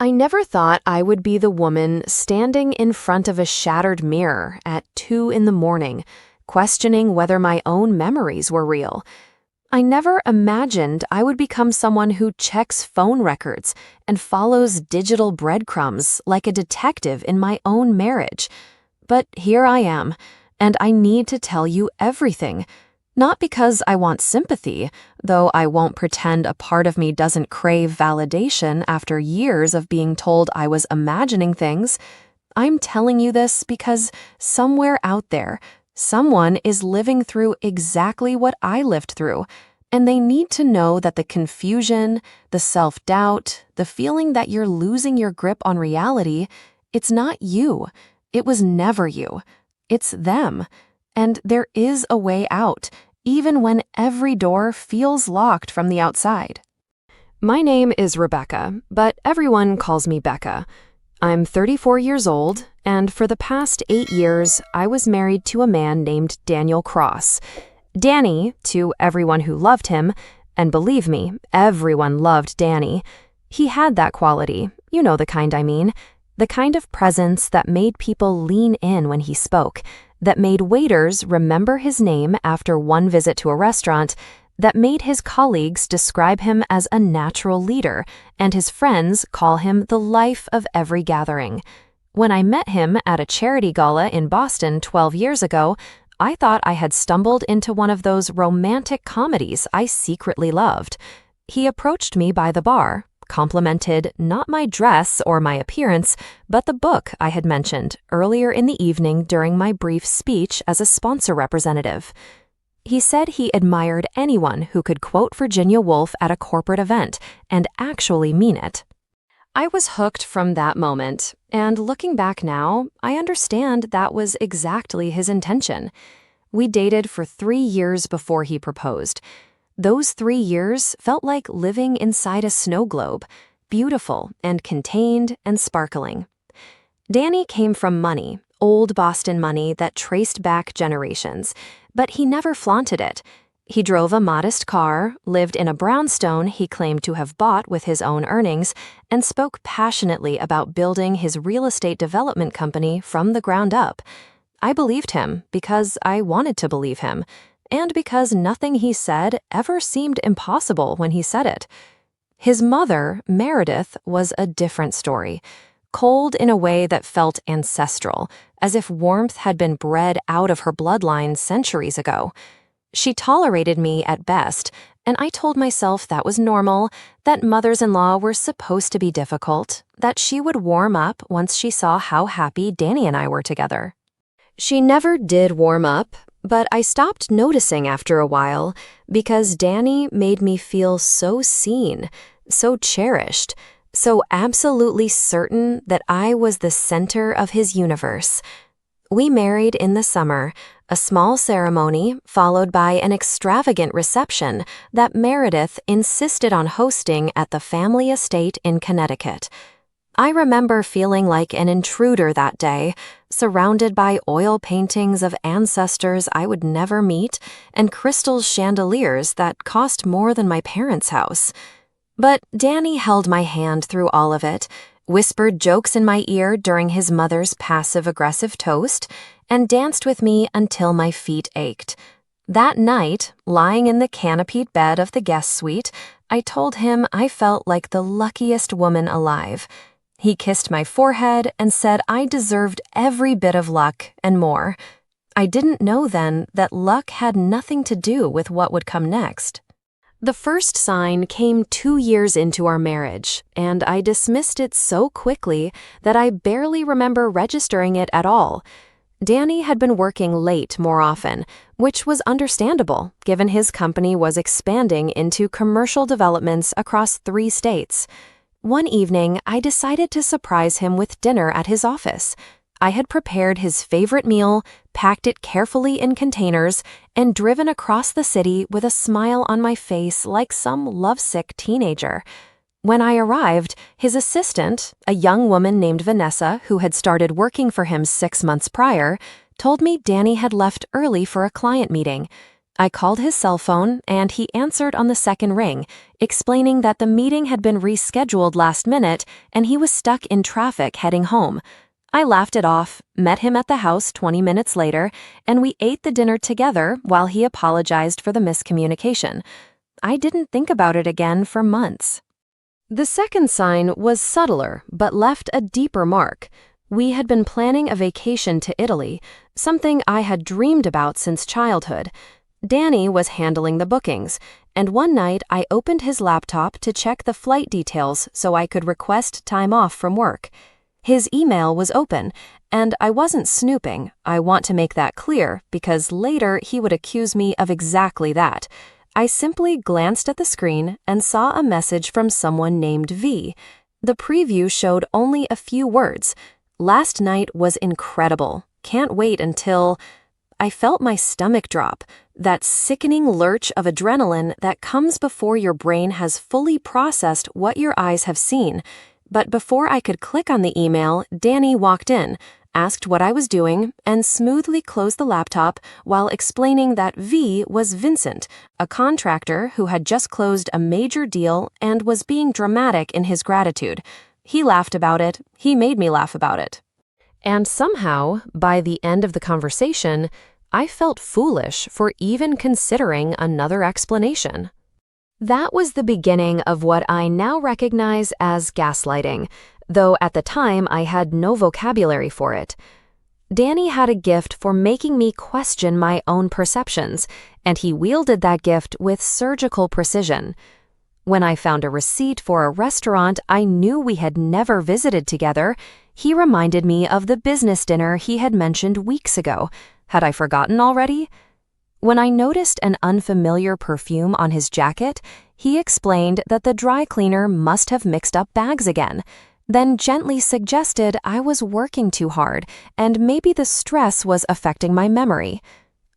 I never thought I would be the woman standing in front of a shattered mirror at 2 in the morning, questioning whether my own memories were real. I never imagined I would become someone who checks phone records and follows digital breadcrumbs like a detective in my own marriage. But here I am, and I need to tell you everything. Not because I want sympathy, though I won't pretend a part of me doesn't crave validation after years of being told I was imagining things. I'm telling you this because somewhere out there, someone is living through exactly what I lived through, and they need to know that the confusion, the self-doubt, the feeling that you're losing your grip on reality, it's not you. It was never you. It's them. And there is a way out, even when every door feels locked from the outside. My name is Rebecca, but everyone calls me Becca. I'm 34 years old, and for the past 8 years, I was married to a man named Daniel Cross. Danny, to everyone who loved him, and believe me, everyone loved Danny. He had that quality, you know the kind I mean, the kind of presence that made people lean in when he spoke, that made waiters remember his name after one visit to a restaurant, that made his colleagues describe him as a natural leader, and his friends call him the life of every gathering. When I met him at a charity gala in Boston 12 years ago, I thought I had stumbled into one of those romantic comedies I secretly loved. He approached me by the bar, complimented not my dress or my appearance, but the book I had mentioned earlier in the evening during my brief speech as a sponsor representative. He said he admired anyone who could quote Virginia Woolf at a corporate event and actually mean it. I was hooked from that moment, and looking back now, I understand that was exactly his intention. We dated for 3 years before he proposed. Those 3 years felt like living inside a snow globe, beautiful and contained and sparkling. Danny came from money, old Boston money that traced back generations, but he never flaunted it. He drove a modest car, lived in a brownstone he claimed to have bought with his own earnings, and spoke passionately about building his real estate development company from the ground up. I believed him because I wanted to believe him, and because nothing he said ever seemed impossible when he said it. His mother, Meredith, was a different story, cold in a way that felt ancestral, as if warmth had been bred out of her bloodline centuries ago. She tolerated me at best, and I told myself that was normal, that mothers-in-law were supposed to be difficult, that she would warm up once she saw how happy Danny and I were together. She never did warm up, but I stopped noticing after a while because Danny made me feel so seen, so cherished, so absolutely certain that I was the center of his universe. We married in the summer, a small ceremony followed by an extravagant reception that Meredith insisted on hosting at the family estate in Connecticut. I remember feeling like an intruder that day, surrounded by oil paintings of ancestors I would never meet and crystal chandeliers that cost more than my parents' house. But Danny held my hand through all of it, whispered jokes in my ear during his mother's passive-aggressive toast, and danced with me until my feet ached. That night, lying in the canopied bed of the guest suite, I told him I felt like the luckiest woman alive. He kissed my forehead and said I deserved every bit of luck and more. I didn't know then that luck had nothing to do with what would come next. The first sign came 2 years into our marriage, and I dismissed it so quickly that I barely remember registering it at all. Danny had been working late more often, which was understandable given his company was expanding into commercial developments across 3 states. One evening, I decided to surprise him with dinner at his office. I had prepared his favorite meal, packed it carefully in containers, and driven across the city with a smile on my face like some lovesick teenager. When I arrived, his assistant, a young woman named Vanessa who had started working for him 6 months prior, told me Danny had left early for a client meeting. I called his cell phone and he answered on the second ring, explaining that the meeting had been rescheduled last minute and he was stuck in traffic heading home. I laughed it off, met him at the house 20 minutes later, and we ate the dinner together while he apologized for the miscommunication. I didn't think about it again for months. The second sign was subtler but left a deeper mark. We had been planning a vacation to Italy, something I had dreamed about since childhood. Danny was handling the bookings, and one night I opened his laptop to check the flight details so I could request time off from work. His email was open, and I wasn't snooping. I want to make that clear because later he would accuse me of exactly that. I simply glanced at the screen and saw a message from someone named V. The preview showed only a few words. "Last night was incredible. Can't wait until..." I felt my stomach drop, that sickening lurch of adrenaline that comes before your brain has fully processed what your eyes have seen. But before I could click on the email, Danny walked in, asked what I was doing, and smoothly closed the laptop while explaining that V was Vincent, a contractor who had just closed a major deal and was being dramatic in his gratitude. He laughed about it. He made me laugh about it. And somehow, by the end of the conversation, I felt foolish for even considering another explanation. That was the beginning of what I now recognize as gaslighting, though at the time I had no vocabulary for it. Danny had a gift for making me question my own perceptions, and he wielded that gift with surgical precision. When I found a receipt for a restaurant I knew we had never visited together, he reminded me of the business dinner he had mentioned weeks ago. Had I forgotten already? When I noticed an unfamiliar perfume on his jacket, he explained that the dry cleaner must have mixed up bags again, then gently suggested I was working too hard and maybe the stress was affecting my memory.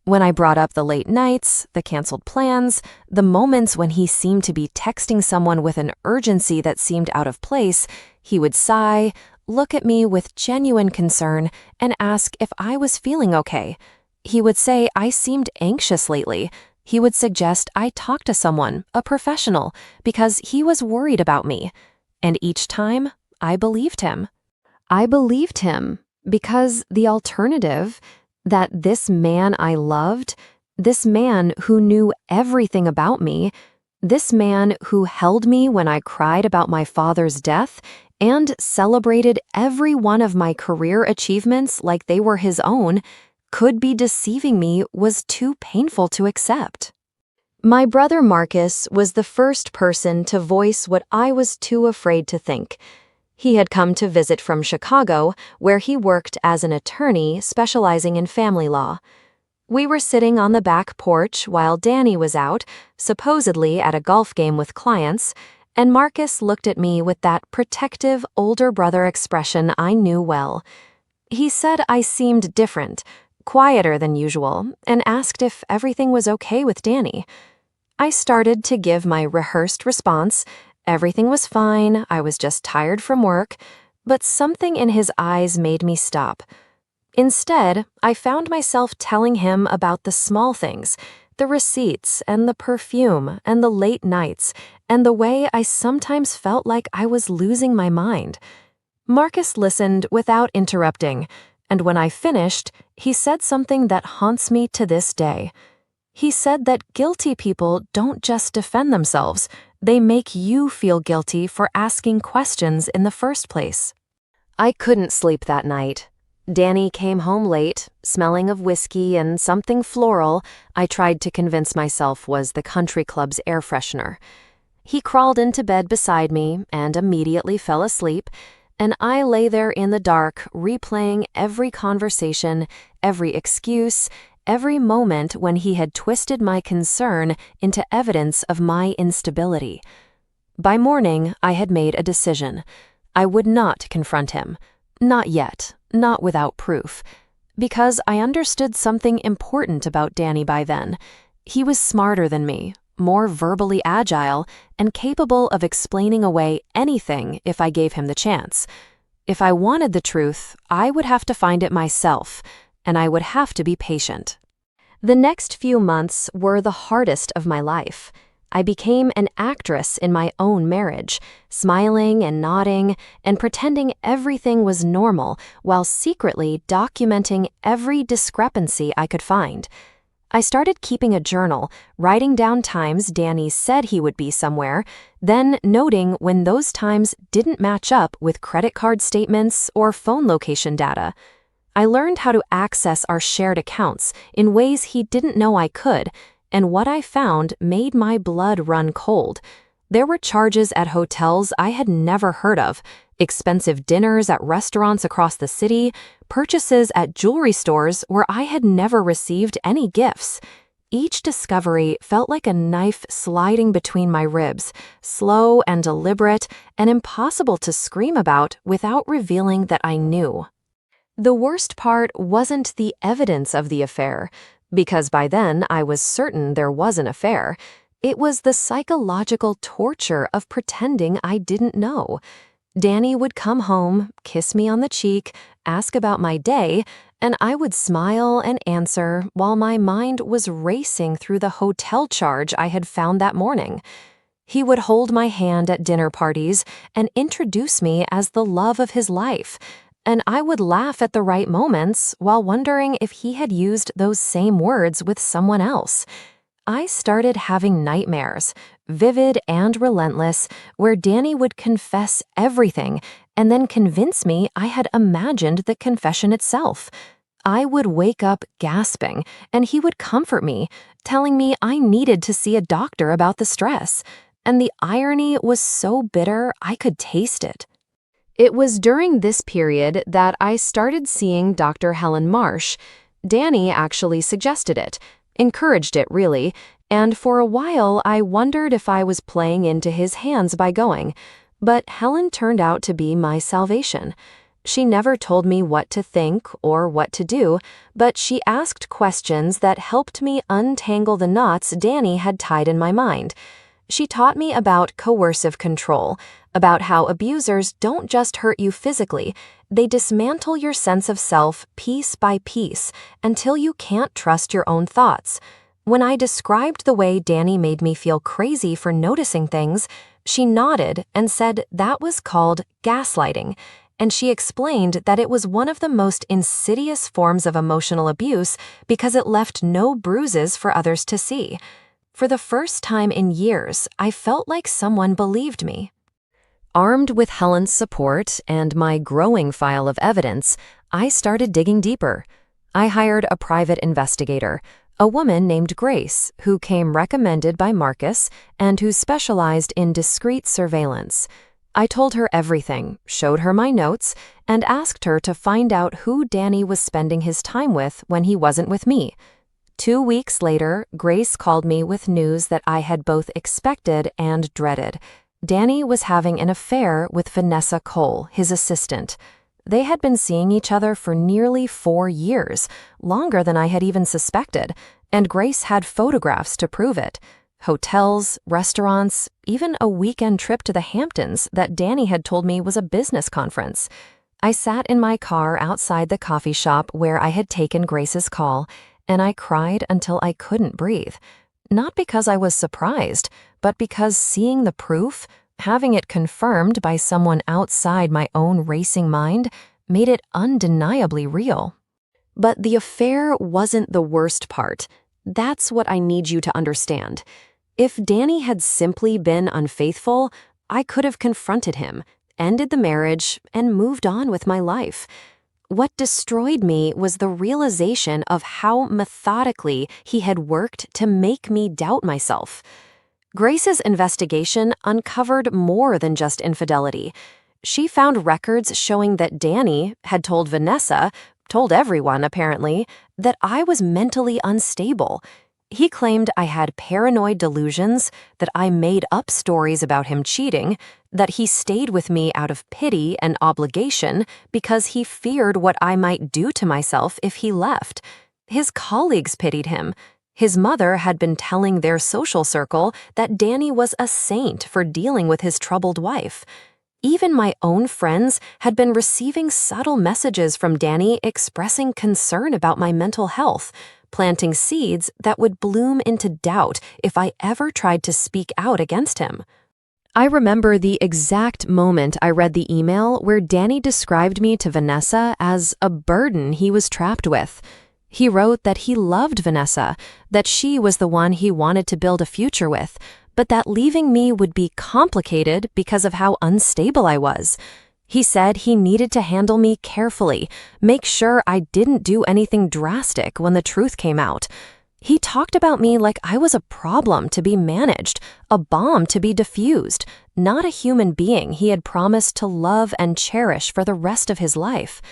When I brought up the late nights, the canceled plans, the moments when he seemed to be texting someone with an urgency that seemed out of place, he would sigh, look at me with genuine concern, and ask if I was feeling okay. He would say I seemed anxious lately. He would suggest I talk to someone, a professional, because he was worried about me. And each time, I believed him. I believed him because the alternative, that this man I loved, this man who knew everything about me, this man who held me when I cried about my father's death and celebrated every one of my career achievements like they were his own, could be deceiving me was too painful to accept. My brother Marcus was the first person to voice what I was too afraid to think. He had come to visit from Chicago, where he worked as an attorney specializing in family law. We were sitting on the back porch while Danny was out, supposedly at a golf game with clients, and Marcus looked at me with that protective older brother expression I knew well. He said I seemed different, quieter than usual, and asked if everything was okay with Danny. I started to give my rehearsed response. Everything was fine, I was just tired from work, but something in his eyes made me stop. Instead, I found myself telling him about the small things, the receipts and the perfume and the late nights, and the way I sometimes felt like I was losing my mind. Marcus listened without interrupting, and when I finished, he said something that haunts me to this day. He said that guilty people don't just defend themselves, they make you feel guilty for asking questions in the first place. I couldn't sleep that night. Danny came home late, smelling of whiskey and something floral I tried to convince myself was the country club's air freshener. He crawled into bed beside me and immediately fell asleep, and I lay there in the dark, replaying every conversation, every excuse, every moment when he had twisted my concern into evidence of my instability. By morning, I had made a decision. I would not confront him. Not yet, not without proof. Because I understood something important about Danny by then. He was smarter than me, more verbally agile, and capable of explaining away anything if I gave him the chance. If I wanted the truth, I would have to find it myself, and I would have to be patient. The next few months were the hardest of my life. I became an actress in my own marriage, smiling and nodding and pretending everything was normal while secretly documenting every discrepancy I could find. I started keeping a journal, writing down times Danny said he would be somewhere, then noting when those times didn't match up with credit card statements or phone location data. I learned how to access our shared accounts in ways he didn't know I could, and what I found made my blood run cold. There were charges at hotels I had never heard of, expensive dinners at restaurants across the city, purchases at jewelry stores where I had never received any gifts. Each discovery felt like a knife sliding between my ribs, slow and deliberate, and impossible to scream about without revealing that I knew. The worst part wasn't the evidence of the affair, because by then I was certain there was an affair. It was the psychological torture of pretending I didn't know. Danny would come home, kiss me on the cheek, ask about my day, and I would smile and answer while my mind was racing through the hotel charge I had found that morning. He would hold my hand at dinner parties and introduce me as the love of his life, and I would laugh at the right moments while wondering if he had used those same words with someone else. I started having nightmares, vivid and relentless, where Danny would confess everything and then convince me I had imagined the confession itself. I would wake up gasping, and he would comfort me, telling me I needed to see a doctor about the stress. And the irony was so bitter I could taste it. It was during this period that I started seeing Dr. Helen Marsh. Danny actually suggested it, encouraged it really, and for a while I wondered if I was playing into his hands by going. But Helen turned out to be my salvation. She never told me what to think or what to do, but she asked questions that helped me untangle the knots Danny had tied in my mind. She taught me about coercive control, about how abusers don't just hurt you physically, they dismantle your sense of self piece by piece until you can't trust your own thoughts. When I described the way Danny made me feel crazy for noticing things, she nodded and said that was called gaslighting, and she explained that it was one of the most insidious forms of emotional abuse because it left no bruises for others to see. For the first time in years, I felt like someone believed me. Armed with Helen's support and my growing file of evidence, I started digging deeper. I hired a private investigator, a woman named Grace, who came recommended by Marcus and who specialized in discreet surveillance. I told her everything, showed her my notes, and asked her to find out who Danny was spending his time with when he wasn't with me. 2 weeks later, Grace called me with news that I had both expected and dreaded. Danny was having an affair with Vanessa Cole, his assistant. They had been seeing each other for nearly 4 years, longer than I had even suspected, and Grace had photographs to prove it. Hotels, restaurants, even a weekend trip to the Hamptons that Danny had told me was a business conference. I sat in my car outside the coffee shop where I had taken Grace's call, and I cried until I couldn't breathe. Not because I was surprised, but because seeing the proof, having it confirmed by someone outside my own racing mind, made it undeniably real. But the affair wasn't the worst part. That's what I need you to understand. If Danny had simply been unfaithful, I could have confronted him, ended the marriage, and moved on with my life. What destroyed me was the realization of how methodically he had worked to make me doubt myself. Grace's investigation uncovered more than just infidelity. She found records showing that Danny had told Vanessa, told everyone apparently, that I was mentally unstable. He claimed I had paranoid delusions, that I made up stories about him cheating, that he stayed with me out of pity and obligation because he feared what I might do to myself if he left. His colleagues pitied him. His mother had been telling their social circle that Danny was a saint for dealing with his troubled wife. Even my own friends had been receiving subtle messages from Danny expressing concern about my mental health, planting seeds that would bloom into doubt if I ever tried to speak out against him. I remember the exact moment I read the email where Danny described me to Vanessa as a burden he was trapped with. He wrote that he loved Vanessa, that she was the one he wanted to build a future with, but that leaving me would be complicated because of how unstable I was. He said he needed to handle me carefully, make sure I didn't do anything drastic when the truth came out. He talked about me like I was a problem to be managed, a bomb to be diffused, not a human being he had promised to love and cherish for the rest of his life.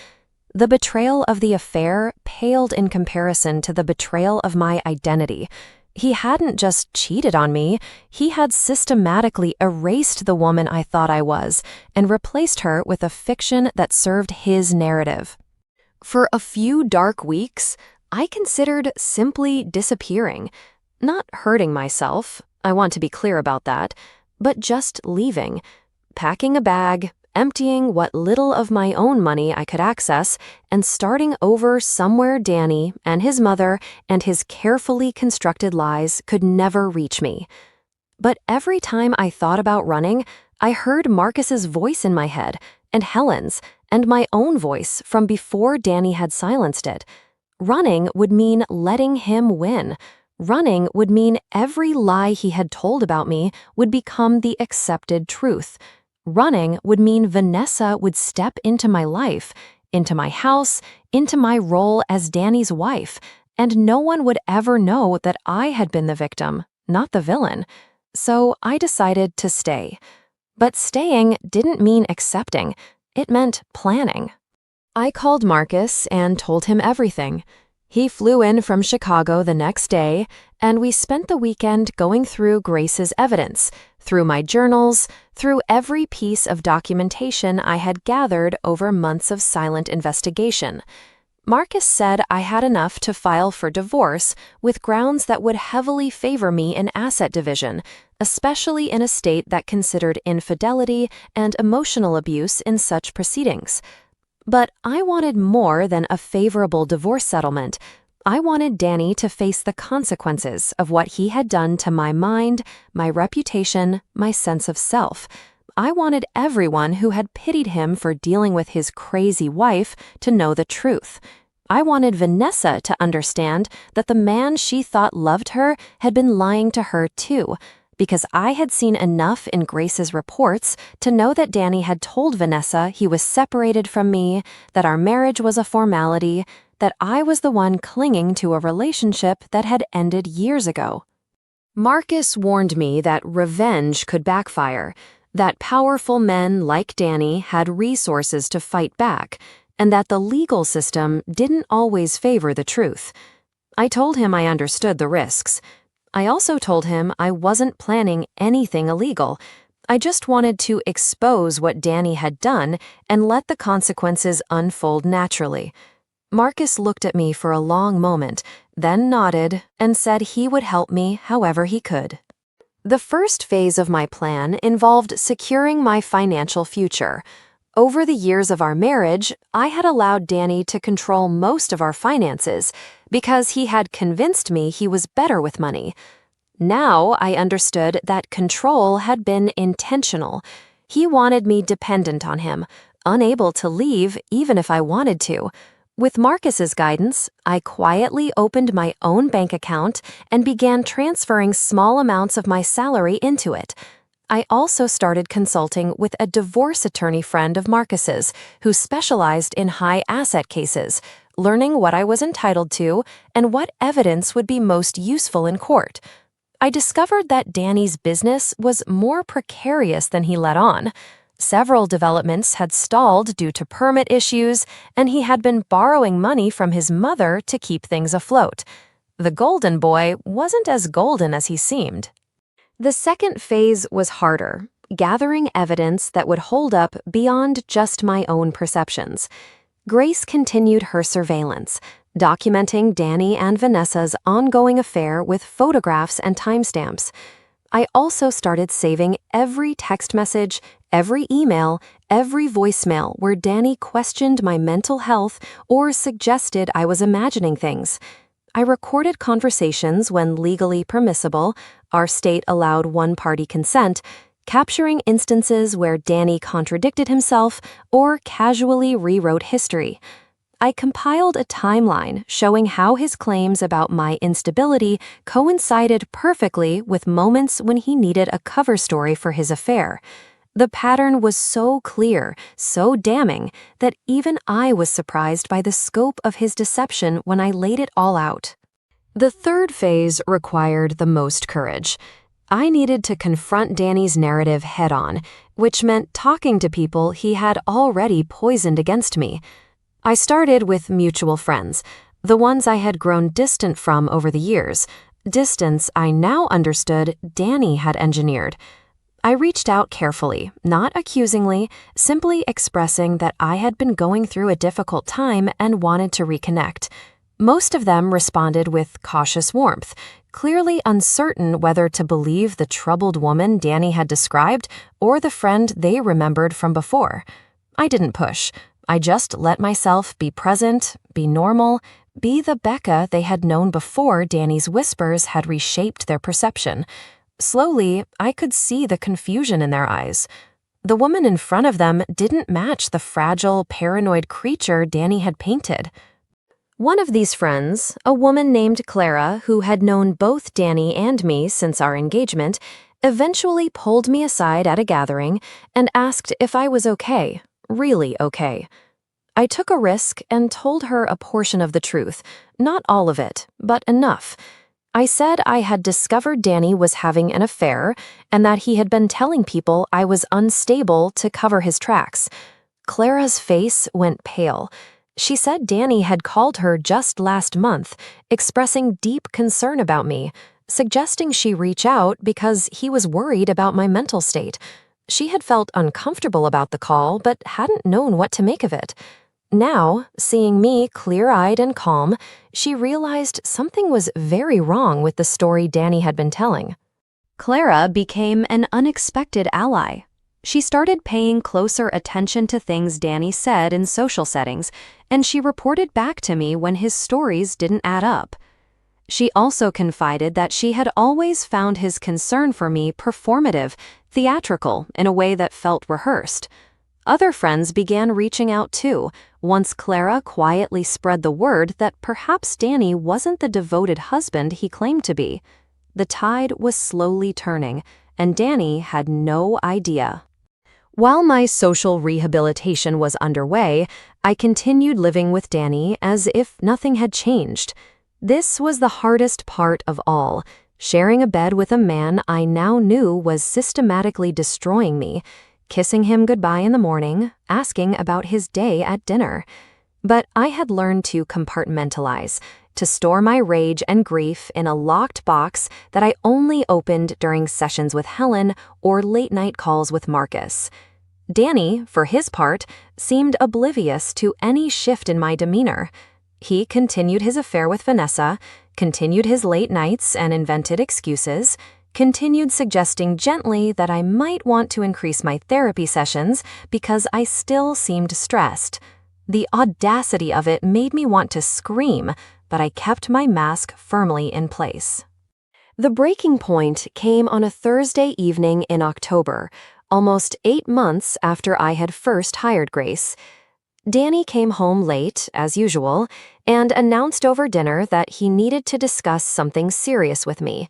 The betrayal of the affair paled in comparison to the betrayal of my identity. He hadn't just cheated on me, he had systematically erased the woman I thought I was and replaced her with a fiction that served his narrative. For a few dark weeks, I considered simply disappearing, not hurting myself, I want to be clear about that, but just leaving, packing a bag, emptying what little of my own money I could access, and starting over somewhere Danny and his mother and his carefully constructed lies could never reach me. But every time I thought about running, I heard Marcus's voice in my head, and Helen's, and my own voice from before Danny had silenced it. Running would mean letting him win. Running would mean every lie he had told about me would become the accepted truth. Running would mean Vanessa would step into my life, into my house, into my role as Danny's wife, and no one would ever know that I had been the victim, not the villain. So I decided to stay. But staying didn't mean accepting, it meant planning. I called Marcus and told him everything. He flew in from Chicago the next day, and we spent the weekend going through Grace's evidence, through my journals, through every piece of documentation I had gathered over months of silent investigation. Marcus said I had enough to file for divorce with grounds that would heavily favor me in asset division, especially in a state that considered infidelity and emotional abuse in such proceedings. But I wanted more than a favorable divorce settlement. I wanted Danny to face the consequences of what he had done to my mind, my reputation, my sense of self. I wanted everyone who had pitied him for dealing with his crazy wife to know the truth. I wanted Vanessa to understand that the man she thought loved her had been lying to her too, because I had seen enough in Grace's reports to know that Danny had told Vanessa he was separated from me, that our marriage was a formality, that I was the one clinging to a relationship that had ended years ago. Marcus warned me that revenge could backfire, that powerful men like Danny had resources to fight back, and that the legal system didn't always favor the truth. I told him I understood the risks. I also told him I wasn't planning anything illegal. I just wanted to expose what Danny had done and let the consequences unfold naturally. Marcus looked at me for a long moment, then nodded and said he would help me however he could. The first phase of my plan involved securing my financial future. Over the years of our marriage, I had allowed Danny to control most of our finances because he had convinced me he was better with money. Now I understood that control had been intentional. He wanted me dependent on him, unable to leave even if I wanted to. With Marcus's guidance, I quietly opened my own bank account and began transferring small amounts of my salary into it. I also started consulting with a divorce attorney friend of Marcus's who specialized in high asset cases, learning what I was entitled to and what evidence would be most useful in court. I discovered that Danny's business was more precarious than he let on. Several developments had stalled due to permit issues, and he had been borrowing money from his mother to keep things afloat. The golden boy wasn't as golden as he seemed. The second phase was harder, gathering evidence that would hold up beyond just my own perceptions. Grace continued her surveillance, documenting Danny and Vanessa's ongoing affair with photographs and timestamps. I also started saving every text message, every email, every voicemail where Danny questioned my mental health or suggested I was imagining things. I recorded conversations when legally permissible, our state allowed one-party consent, capturing instances where Danny contradicted himself or casually rewrote history. I compiled a timeline showing how his claims about my instability coincided perfectly with moments when he needed a cover story for his affair. The pattern was so clear, so damning, that even I was surprised by the scope of his deception when I laid it all out. The third phase required the most courage. I needed to confront Danny's narrative head-on, which meant talking to people he had already poisoned against me. I started with mutual friends, the ones I had grown distant from over the years, distance I now understood Danny had engineered. I reached out carefully, not accusingly, simply expressing that I had been going through a difficult time and wanted to reconnect. Most of them responded with cautious warmth, clearly uncertain whether to believe the troubled woman Danny had described or the friend they remembered from before. I didn't push. I just let myself be present, be normal, be the Becca they had known before Danny's whispers had reshaped their perception. Slowly, I could see the confusion in their eyes. The woman in front of them didn't match the fragile, paranoid creature Danny had painted. One of these friends, a woman named Clara who had known both Danny and me since our engagement, eventually pulled me aside at a gathering and asked if I was okay, really okay. I took a risk and told her a portion of the truth, not all of it, but enough. I said I had discovered Danny was having an affair and that he had been telling people I was unstable to cover his tracks. Clara's face went pale. She said Danny had called her just last month, expressing deep concern about me, suggesting she reach out because he was worried about my mental state. She had felt uncomfortable about the call but hadn't known what to make of it. Now, seeing me clear-eyed and calm, she realized something was very wrong with the story Danny had been telling. Clara became an unexpected ally. She started paying closer attention to things Danny said in social settings, and she reported back to me when his stories didn't add up. She also confided that she had always found his concern for me performative, theatrical, in a way that felt rehearsed. Other friends began reaching out too, once Clara quietly spread the word that perhaps Danny wasn't the devoted husband he claimed to be. The tide was slowly turning, and Danny had no idea. While my social rehabilitation was underway, I continued living with Danny as if nothing had changed. This was the hardest part of all, sharing a bed with a man I now knew was systematically destroying me, kissing him goodbye in the morning, asking about his day at dinner. But I had learned to compartmentalize, to store my rage and grief in a locked box that I only opened during sessions with Helen or late-night calls with Marcus. Danny, for his part, seemed oblivious to any shift in my demeanor. He continued his affair with Vanessa, continued his late nights and invented excuses, continued suggesting gently that I might want to increase my therapy sessions because I still seemed stressed. The audacity of it made me want to scream, but I kept my mask firmly in place. The breaking point came on a Thursday evening in October, almost 8 months after I had first hired Grace. Danny came home late, as usual, and announced over dinner that he needed to discuss something serious with me.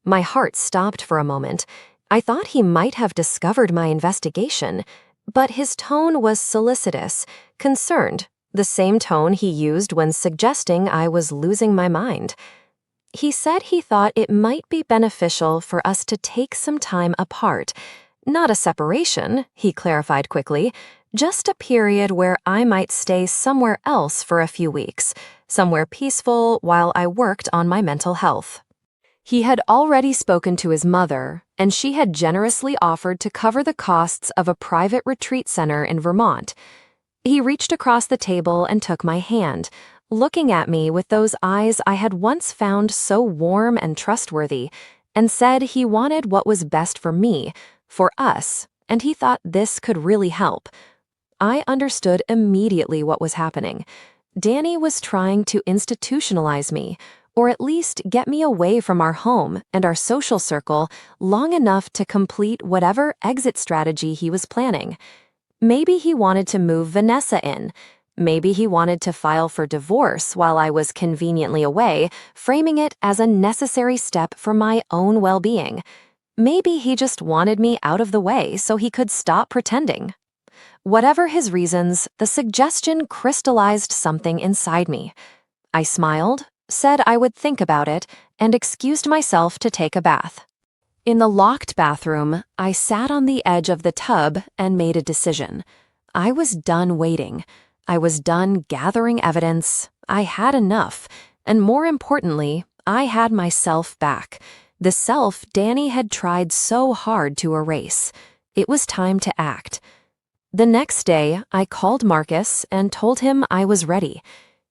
My heart stopped for a moment. I thought he might have discovered my investigation, but his tone was solicitous, concerned, the same tone he used when suggesting I was losing my mind. He said he thought it might be beneficial for us to take some time apart. Not a separation, he clarified quickly, just a period where I might stay somewhere else for a few weeks, somewhere peaceful while I worked on my mental health. He had already spoken to his mother, and she had generously offered to cover the costs of a private retreat center in Vermont. He reached across the table and took my hand, looking at me with those eyes I had once found so warm and trustworthy, and said he wanted what was best for me, for us, and he thought this could really help. I understood immediately what was happening. Danny was trying to institutionalize me, or at least get me away from our home and our social circle long enough to complete whatever exit strategy he was planning. Maybe he wanted to move Vanessa in. Maybe he wanted to file for divorce while I was conveniently away, framing it as a necessary step for my own well-being. Maybe he just wanted me out of the way so he could stop pretending. Whatever his reasons, the suggestion crystallized something inside me. I smiled, said I would think about it, and excused myself to take a bath. In the locked bathroom, I sat on the edge of the tub and made a decision. I was done waiting. I was done gathering evidence. I had enough. And more importantly, I had myself back. The self Danny had tried so hard to erase. It was time to act. The next day, I called Marcus and told him I was ready.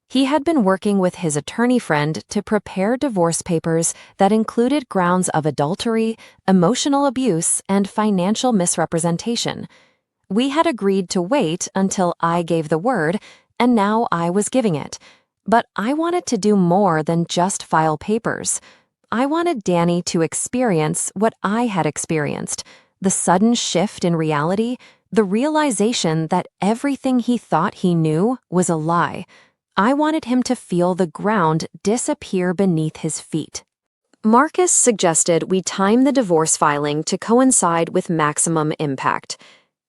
He had been working with his attorney friend to prepare divorce papers that included grounds of adultery, emotional abuse, and financial misrepresentation. We had agreed to wait until I gave the word, and now I was giving it. But I wanted to do more than just file papers. I wanted Danny to experience what I had experienced, the sudden shift in reality, the realization that everything he thought he knew was a lie. I wanted him to feel the ground disappear beneath his feet. Marcus suggested we time the divorce filing to coincide with maximum impact.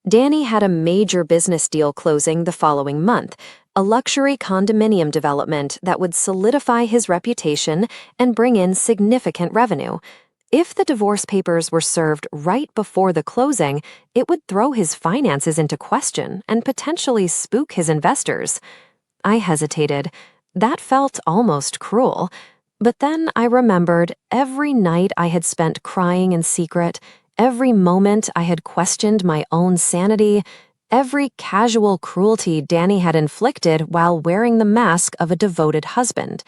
Danny had a major business deal closing the following month, a luxury condominium development that would solidify his reputation and bring in significant revenue. If the divorce papers were served right before the closing, it would throw his finances into question and potentially spook his investors. I hesitated. That felt almost cruel. But then I remembered every night I had spent crying in secret, every moment I had questioned my own sanity, every casual cruelty Danny had inflicted while wearing the mask of a devoted husband.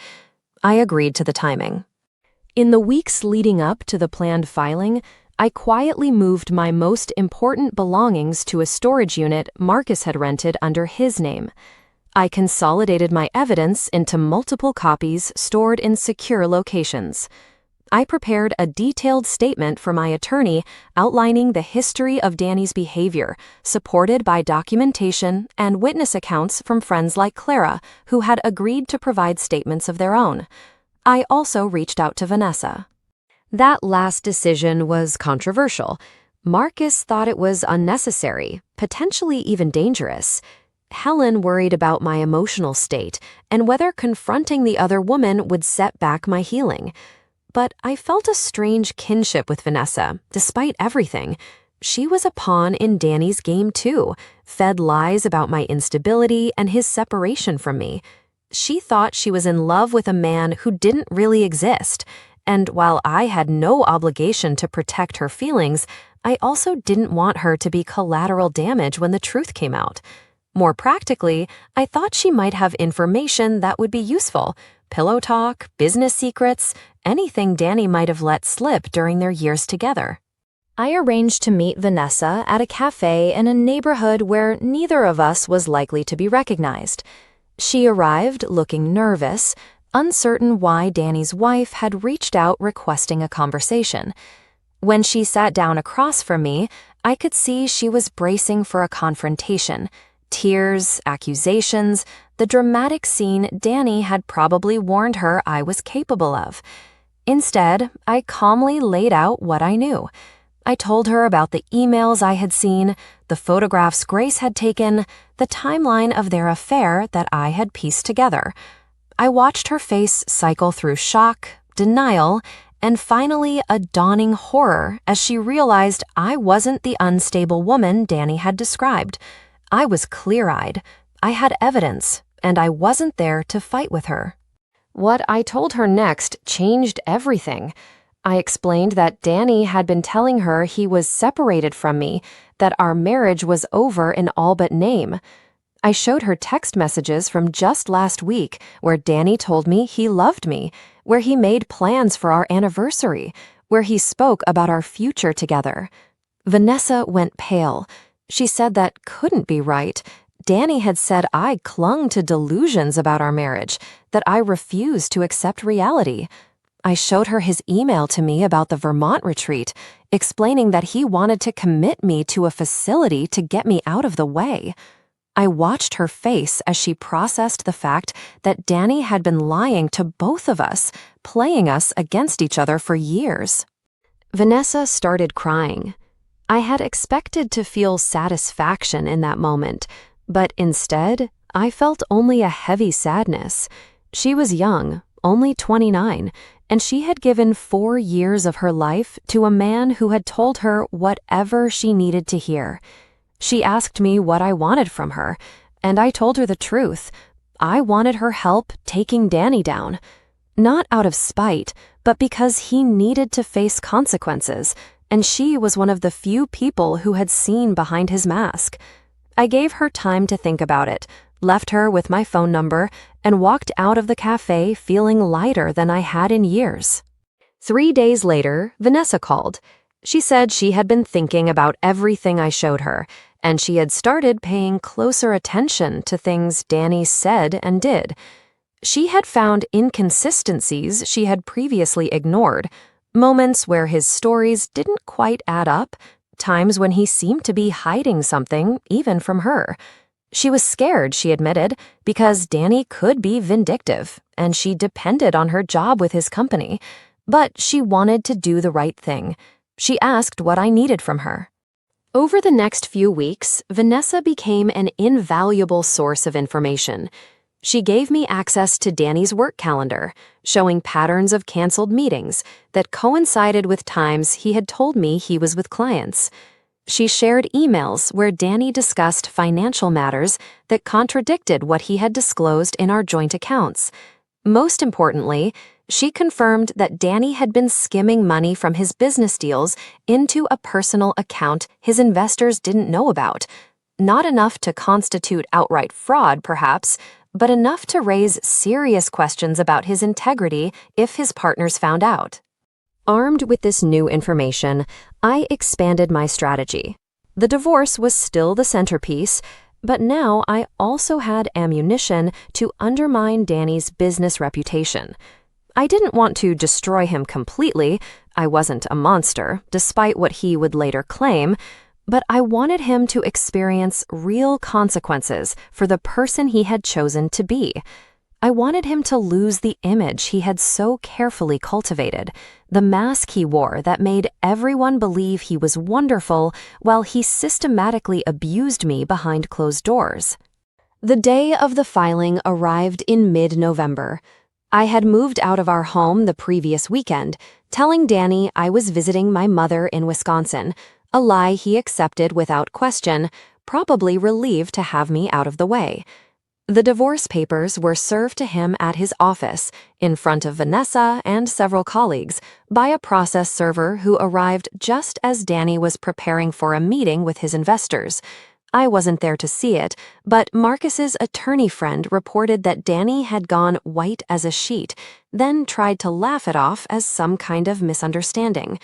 I agreed to the timing. In the weeks leading up to the planned filing, I quietly moved my most important belongings to a storage unit Marcus had rented under his name. I consolidated my evidence into multiple copies stored in secure locations. I prepared a detailed statement for my attorney outlining the history of Danny's behavior, supported by documentation and witness accounts from friends like Clara, who had agreed to provide statements of their own. I also reached out to Vanessa. That last decision was controversial. Marcus thought it was unnecessary, potentially even dangerous. Helen worried about my emotional state and whether confronting the other woman would set back my healing. But I felt a strange kinship with Vanessa, despite everything. She was a pawn in Danny's game too, fed lies about my instability and his separation from me. She thought she was in love with a man who didn't really exist, and while I had no obligation to protect her feelings, I also didn't want her to be collateral damage when the truth came out. More practically, I thought she might have information that would be useful: pillow talk, business secrets, anything Danny might have let slip during their years together. I arranged to meet Vanessa at a cafe in a neighborhood where neither of us was likely to be recognized. She arrived looking nervous, uncertain why Danny's wife had reached out requesting a conversation. When she sat down across from me, I could see she was bracing for a confrontation. Tears, accusations, the dramatic scene Danny had probably warned her I was capable of. Instead, I calmly laid out what I knew. I told her about the emails I had seen, the photographs Grace had taken, the timeline of their affair that I had pieced together. I watched her face cycle through shock, denial, and finally a dawning horror as she realized I wasn't the unstable woman Danny had described. I was clear-eyed. I had evidence, and I wasn't there to fight with her. What I told her next changed everything. I explained that Danny had been telling her he was separated from me, that our marriage was over in all but name. I showed her text messages from just last week where Danny told me he loved me, where he made plans for our anniversary, where he spoke about our future together. Vanessa went pale. She said that couldn't be right. Danny had said I clung to delusions about our marriage, that I refused to accept reality. I showed her his email to me about the Vermont retreat, explaining that he wanted to commit me to a facility to get me out of the way. I watched her face as she processed the fact that Danny had been lying to both of us, playing us against each other for years. Vanessa started crying. I had expected to feel satisfaction in that moment, but instead, I felt only a heavy sadness. She was young, only 29, and she had given 4 years of her life to a man who had told her whatever she needed to hear. She asked me what I wanted from her, and I told her the truth. I wanted her help taking Danny down. Not out of spite, but because he needed to face consequences, and she was one of the few people who had seen behind his mask. I gave her time to think about it, left her with my phone number, and walked out of the cafe feeling lighter than I had in years. 3 days later, Vanessa called. She said she had been thinking about everything I showed her, and she had started paying closer attention to things Danny said and did. She had found inconsistencies she had previously ignored, moments where his stories didn't quite add up, times when he seemed to be hiding something, even from her. She was scared, she admitted, because Danny could be vindictive, and she depended on her job with his company. But she wanted to do the right thing. She asked what I needed from her. Over the next few weeks, Vanessa became an invaluable source of information. She gave me access to Danny's work calendar, showing patterns of canceled meetings that coincided with times he had told me he was with clients. She shared emails where Danny discussed financial matters that contradicted what he had disclosed in our joint accounts. Most importantly, she confirmed that Danny had been skimming money from his business deals into a personal account his investors didn't know about. Not enough to constitute outright fraud, perhaps, but enough to raise serious questions about his integrity if his partners found out. Armed with this new information, I expanded my strategy. The divorce was still the centerpiece, but now I also had ammunition to undermine Danny's business reputation. I didn't want to destroy him completely. I wasn't a monster, despite what he would later claim, but I wanted him to experience real consequences for the person he had chosen to be. I wanted him to lose the image he had so carefully cultivated, the mask he wore that made everyone believe he was wonderful while he systematically abused me behind closed doors. The day of the filing arrived in mid-November. I had moved out of our home the previous weekend, telling Danny I was visiting my mother in Wisconsin, a lie he accepted without question, probably relieved to have me out of the way. The divorce papers were served to him at his office, in front of Vanessa and several colleagues, by a process server who arrived just as Danny was preparing for a meeting with his investors. I wasn't there to see it, but Marcus's attorney friend reported that Danny had gone white as a sheet, then tried to laugh it off as some kind of misunderstanding.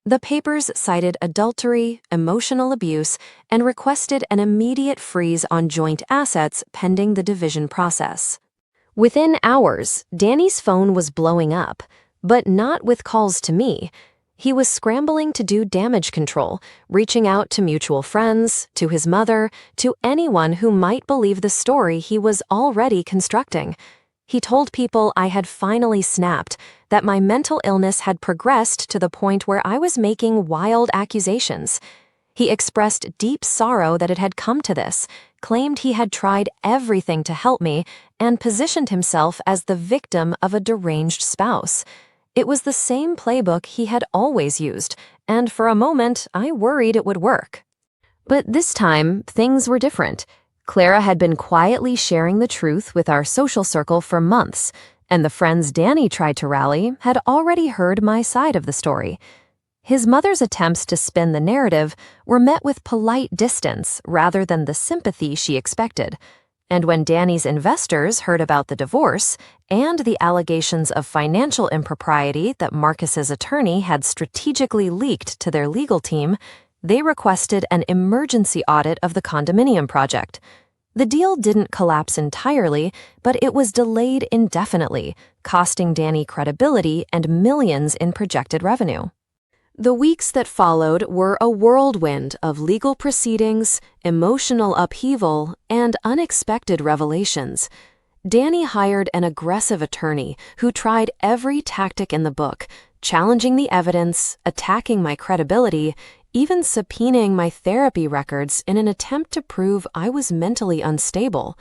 The papers cited adultery, emotional abuse, and requested an immediate freeze on joint assets pending the division process. Within hours, Danny's phone was blowing up, but not with calls to me. He was scrambling to do damage control, reaching out to mutual friends, to his mother, to anyone who might believe the story he was already constructing. He told people I had finally snapped, that my mental illness had progressed to the point where I was making wild accusations. He expressed deep sorrow that it had come to this, claimed he had tried everything to help me, and positioned himself as the victim of a deranged spouse. It was the same playbook he had always used, and for a moment I worried it would work. But this time, things were different. Clara had been quietly sharing the truth with our social circle for months, and the friends Danny tried to rally had already heard my side of the story. His mother's attempts to spin the narrative were met with polite distance rather than the sympathy she expected. And when Danny's investors heard about the divorce and the allegations of financial impropriety that Marcus's attorney had strategically leaked to their legal team, they requested an emergency audit of the condominium project. The deal didn't collapse entirely, but it was delayed indefinitely, costing Danny credibility and millions in projected revenue. The weeks that followed were a whirlwind of legal proceedings, emotional upheaval, and unexpected revelations. Danny hired an aggressive attorney who tried every tactic in the book, challenging the evidence, attacking my credibility, even subpoenaing my therapy records in an attempt to prove I was mentally unstable.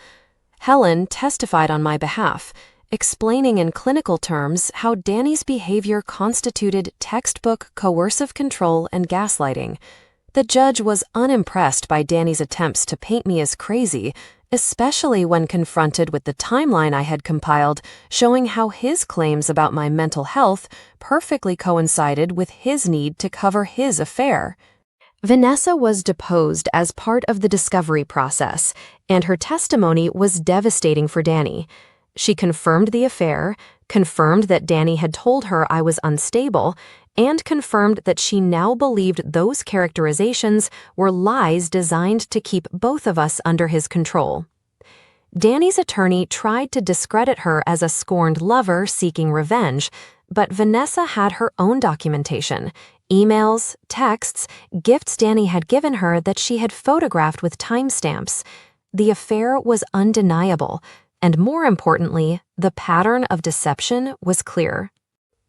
Helen testified on my behalf, explaining in clinical terms how Danny's behavior constituted textbook coercive control and gaslighting. The judge was unimpressed by Danny's attempts to paint me as crazy, especially when confronted with the timeline I had compiled, showing how his claims about my mental health perfectly coincided with his need to cover his affair. Vanessa was deposed as part of the discovery process, and her testimony was devastating for Danny. She confirmed the affair, confirmed that Danny had told her I was unstable, and confirmed that she now believed those characterizations were lies designed to keep both of us under his control. Danny's attorney tried to discredit her as a scorned lover seeking revenge, but Vanessa had her own documentation, emails, texts, gifts Danny had given her that she had photographed with timestamps. The affair was undeniable, and more importantly, the pattern of deception was clear.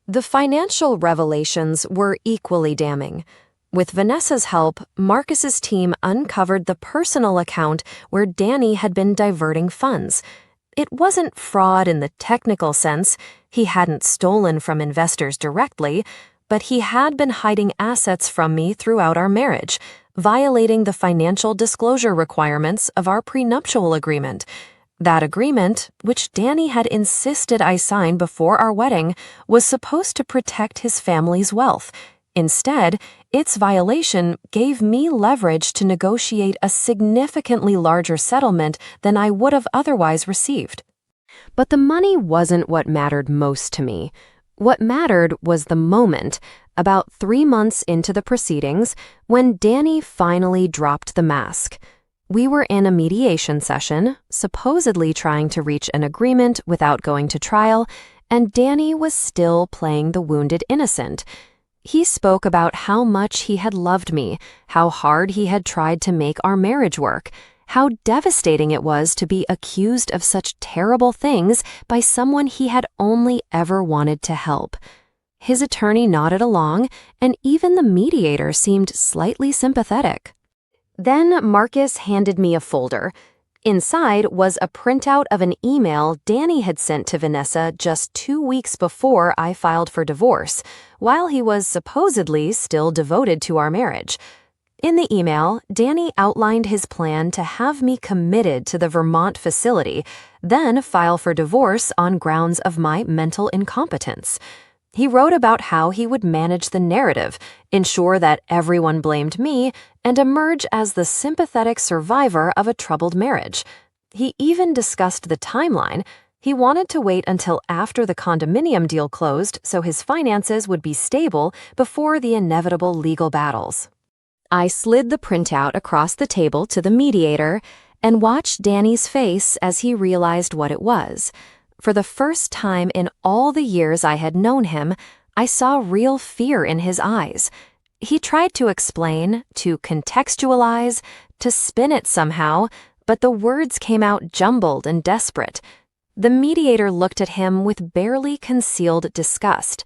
The financial revelations were equally damning. With Vanessa's help, Marcus's team uncovered the personal account where Danny had been diverting funds. It wasn't fraud in the technical sense. He hadn't stolen from investors directly, but he had been hiding assets from me throughout our marriage, violating the financial disclosure requirements of our prenuptial agreement. That agreement, which Danny had insisted I sign before our wedding, was supposed to protect his family's wealth. Instead, its violation gave me leverage to negotiate a significantly larger settlement than I would have otherwise received. But the money wasn't what mattered most to me. What mattered was the moment, about 3 months into the proceedings, when Danny finally dropped the mask. We were in a mediation session, supposedly trying to reach an agreement without going to trial, and Danny was still playing the wounded innocent. He spoke about how much he had loved me, how hard he had tried to make our marriage work, how devastating it was to be accused of such terrible things by someone he had only ever wanted to help. His attorney nodded along, and even the mediator seemed slightly sympathetic. Then Marcus handed me a folder. Inside was a printout of an email Danny had sent to Vanessa just 2 weeks before I filed for divorce, while he was supposedly still devoted to our marriage. In the email, Danny outlined his plan to have me committed to the Vermont facility, then file for divorce on grounds of my mental incompetence. He wrote about how he would manage the narrative, ensure that everyone blamed me, and emerge as the sympathetic survivor of a troubled marriage. He even discussed the timeline. He wanted to wait until after the condominium deal closed so his finances would be stable before the inevitable legal battles. I slid the printout across the table to the mediator and watched Danny's face as he realized what it was. For the first time in all the years I had known him, I saw real fear in his eyes. He tried to explain, to contextualize, to spin it somehow, but the words came out jumbled and desperate. The mediator looked at him with barely concealed disgust.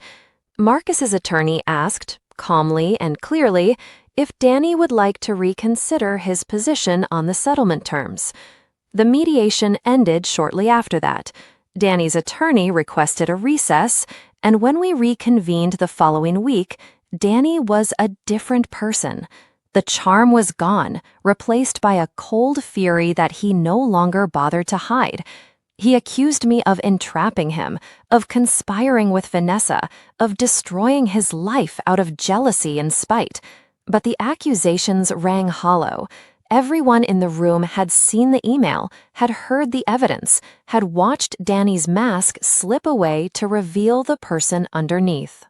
Marcus's attorney asked, calmly and clearly, if Danny would like to reconsider his position on the settlement terms. The mediation ended shortly after that. Danny's attorney requested a recess, and when we reconvened the following week, Danny was a different person. The charm was gone, replaced by a cold fury that he no longer bothered to hide. He accused me of entrapping him, of conspiring with Vanessa, of destroying his life out of jealousy and spite. But the accusations rang hollow. Everyone in the room had seen the email, had heard the evidence, had watched Danny's mask slip away to reveal the person underneath.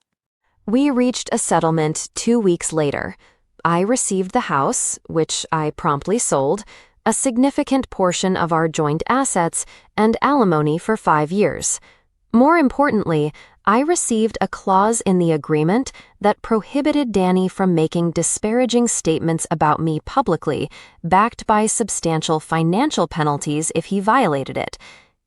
We reached a settlement 2 weeks later. I received the house, which I promptly sold. a significant portion of our joint assets, and alimony for 5 years. More importantly, I received a clause in the agreement that prohibited Danny from making disparaging statements about me publicly, backed by substantial financial penalties if he violated it.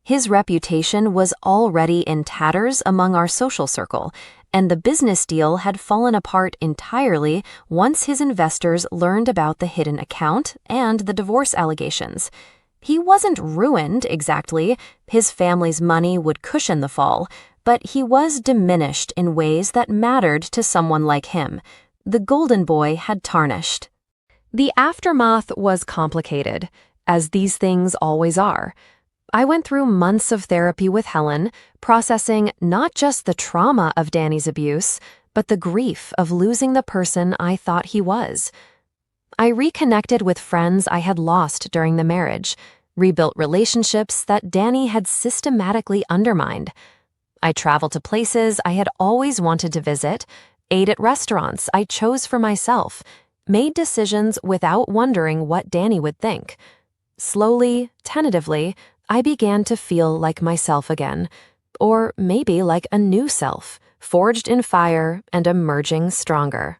His reputation was already in tatters among our social circle, and the business deal had fallen apart entirely once his investors learned about the hidden account and the divorce allegations. He wasn't ruined, exactly. His family's money would cushion the fall, but he was diminished in ways that mattered to someone like him. The golden boy had tarnished. The aftermath was complicated, as these things always are. I went through months of therapy with Helen, processing not just the trauma of Danny's abuse, but the grief of losing the person I thought he was. I reconnected with friends I had lost during the marriage, rebuilt relationships that Danny had systematically undermined. I traveled to places I had always wanted to visit, ate at restaurants I chose for myself, made decisions without wondering what Danny would think. Slowly, tentatively, I began to feel like myself again, or maybe like a new self, forged in fire and emerging stronger.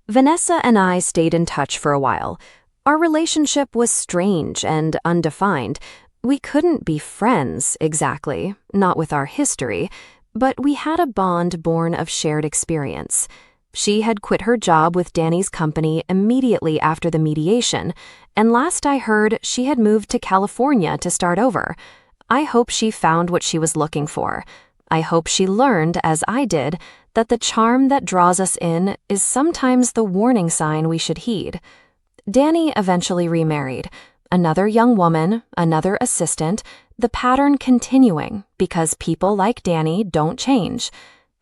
Vanessa and I stayed in touch for a while. Our relationship was strange and undefined. We couldn't be friends, exactly, not with our history, but we had a bond born of shared experience. She had quit her job with Danny's company immediately after the mediation, and last I heard, she had moved to California to start over. I hope she found what she was looking for. I hope she learned, as I did, that the charm that draws us in is sometimes the warning sign we should heed. Danny eventually remarried. Another young woman, another assistant, the pattern continuing because people like Danny don't change.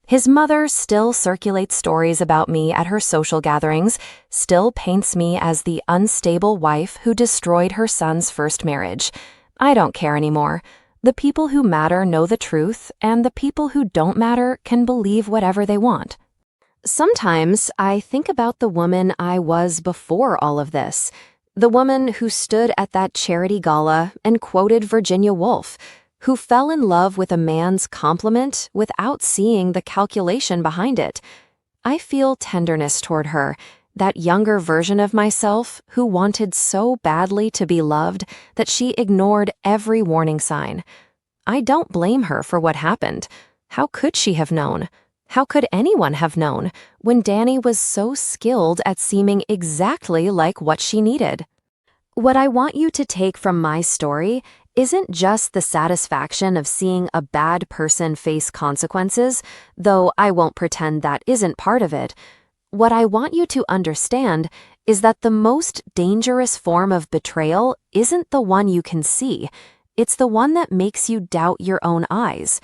His mother still circulates stories about me at her social gatherings, still paints me as the unstable wife who destroyed her son's first marriage. I don't care anymore. The people who matter know the truth, and the people who don't matter can believe whatever they want. Sometimes I think about the woman I was before all of this, the woman who stood at that charity gala and quoted Virginia Woolf, who fell in love with a man's compliment without seeing the calculation behind it. I feel tenderness toward her, that younger version of myself who wanted so badly to be loved that she ignored every warning sign. I don't blame her for what happened. How could she have known? How could anyone have known when Danny was so skilled at seeming exactly like what she needed? What I want you to take from my story isn't just the satisfaction of seeing a bad person face consequences, though I won't pretend that isn't part of it. What I want you to understand is that the most dangerous form of betrayal isn't the one you can see. It's the one that makes you doubt your own eyes.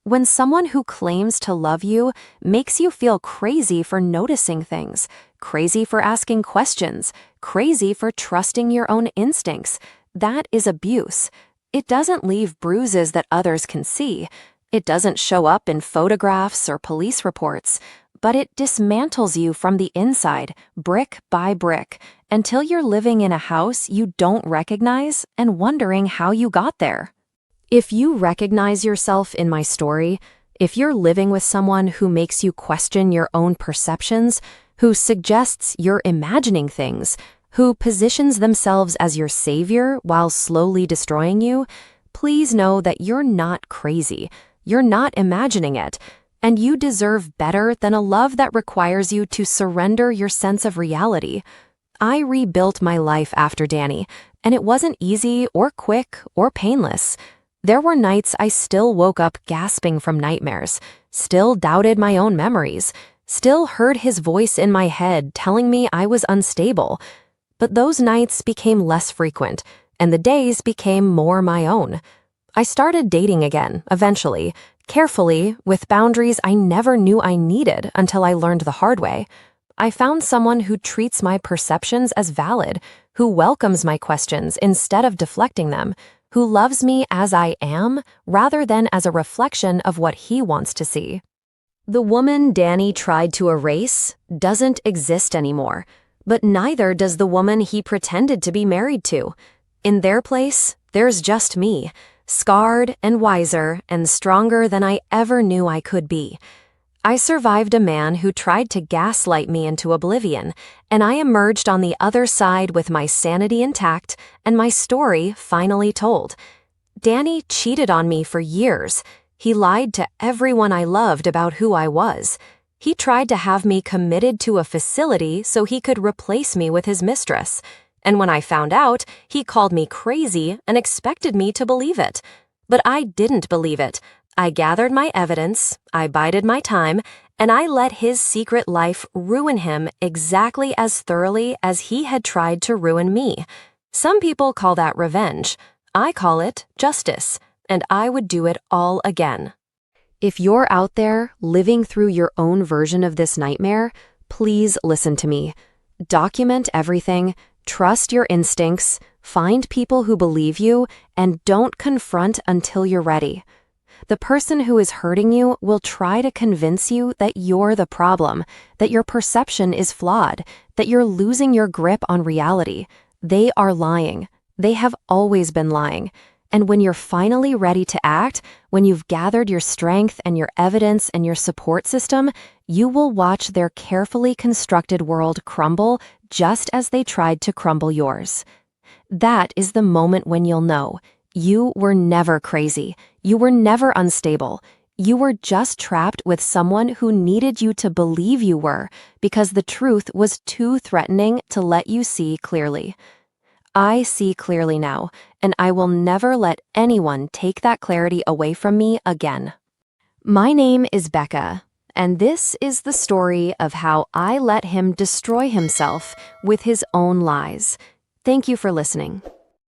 When someone who claims to love you makes you feel crazy for noticing things, crazy for asking questions, crazy for trusting your own instincts, that is abuse. It doesn't leave bruises that others can see. It doesn't show up in photographs or police reports, but it dismantles you from the inside, brick by brick, until you're living in a house you don't recognize and wondering how you got there. If you recognize yourself in my story, if you're living with someone who makes you question your own perceptions, who suggests you're imagining things, who positions themselves as your savior while slowly destroying you, please know that you're not crazy. You're not imagining it, and you deserve better than a love that requires you to surrender your sense of reality. I rebuilt my life after Danny, and it wasn't easy or quick or painless. There were nights I still woke up gasping from nightmares, still doubted my own memories, still heard his voice in my head telling me I was unstable. But those nights became less frequent, and the days became more my own. I started dating again, eventually, carefully, with boundaries I never knew I needed until I learned the hard way. I found someone who treats my perceptions as valid, who welcomes my questions instead of deflecting them, who loves me as I am rather than as a reflection of what he wants to see. The woman Danny tried to erase doesn't exist anymore, but neither does the woman he pretended to be married to. In their place, there's just me, scarred and wiser and stronger than I ever knew I could be. I survived a man who tried to gaslight me into oblivion, and I emerged on the other side with my sanity intact and my story finally told. Danny cheated on me for years. He lied to everyone I loved about who I was. He tried to have me committed to a facility so he could replace me with his mistress. And when I found out, he called me crazy and expected me to believe it. But I didn't believe it. I gathered my evidence, I bided my time, and I let his secret life ruin him exactly as thoroughly as he had tried to ruin me. Some people call that revenge. I call it justice, and I would do it all again. If you're out there living through your own version of this nightmare, please listen to me. Document everything, trust your instincts, find people who believe you, and don't confront until you're ready. The person who is hurting you will try to convince you that you're the problem, that your perception is flawed, that you're losing your grip on reality. They are lying. They have always been lying. And when you're finally ready to act, when you've gathered your strength and your evidence and your support system, you will watch their carefully constructed world crumble just as they tried to crumble yours. That is the moment when you'll know. You were never crazy. You were never unstable. You were just trapped with someone who needed you to believe you were because the truth was too threatening to let you see clearly. I see clearly now, and I will never let anyone take that clarity away from me again. My name is Becca, and this is the story of how I let him destroy himself with his own lies. Thank you for listening.